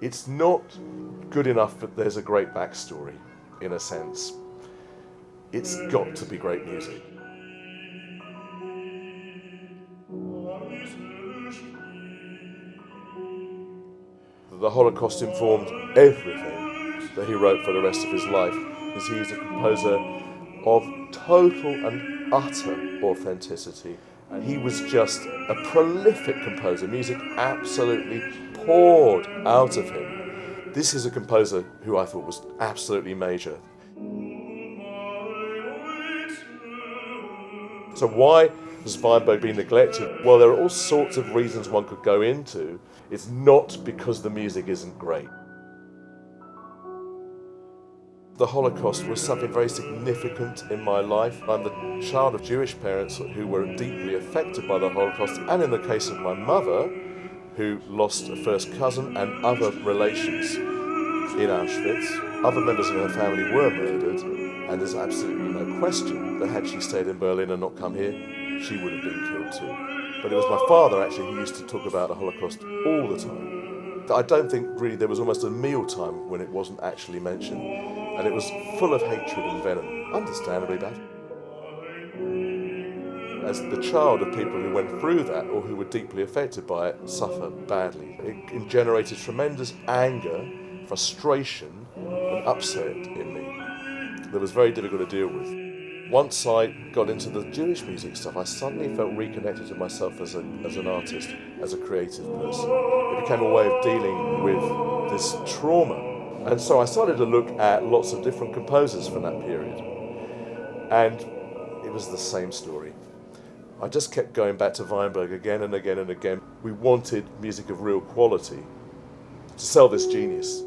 It's not good enough that there's a great backstory, in a sense. It's got to be great music. The Holocaust informed everything that he wrote for the rest of his life, because he is a composer of total and utter authenticity. And he was just a prolific composer. Music absolutely poured out of him. This is a composer who I thought was absolutely major. So why has Weinberg been neglected? Well, there are all sorts of reasons one could go into. It's not because the music isn't great. The Holocaust was something very significant in my life. I'm the child of Jewish parents who were deeply affected by the Holocaust, and in the case of my mother, who lost a first cousin and other relations in Auschwitz. Other members of her family were murdered, and there's absolutely no question that had she stayed in Berlin and not come here, she would have been killed too. But it was my father actually who used to talk about the Holocaust all the time. I don't think really there was almost a mealtime when it wasn't actually mentioned, and it was full of hatred and venom, understandably bad. As the child of people who went through that or who were deeply affected by it suffer badly. It generated tremendous anger, frustration and upset in me that was very difficult to deal with. Once I got into the Jewish music stuff, I suddenly felt reconnected to myself as an artist, as a creative person. It became a way of dealing with this trauma. And so I started to look at lots of different composers from that period. And it was the same story. I just kept going back to Weinberg again and again and again. We wanted music of real quality to sell this genius.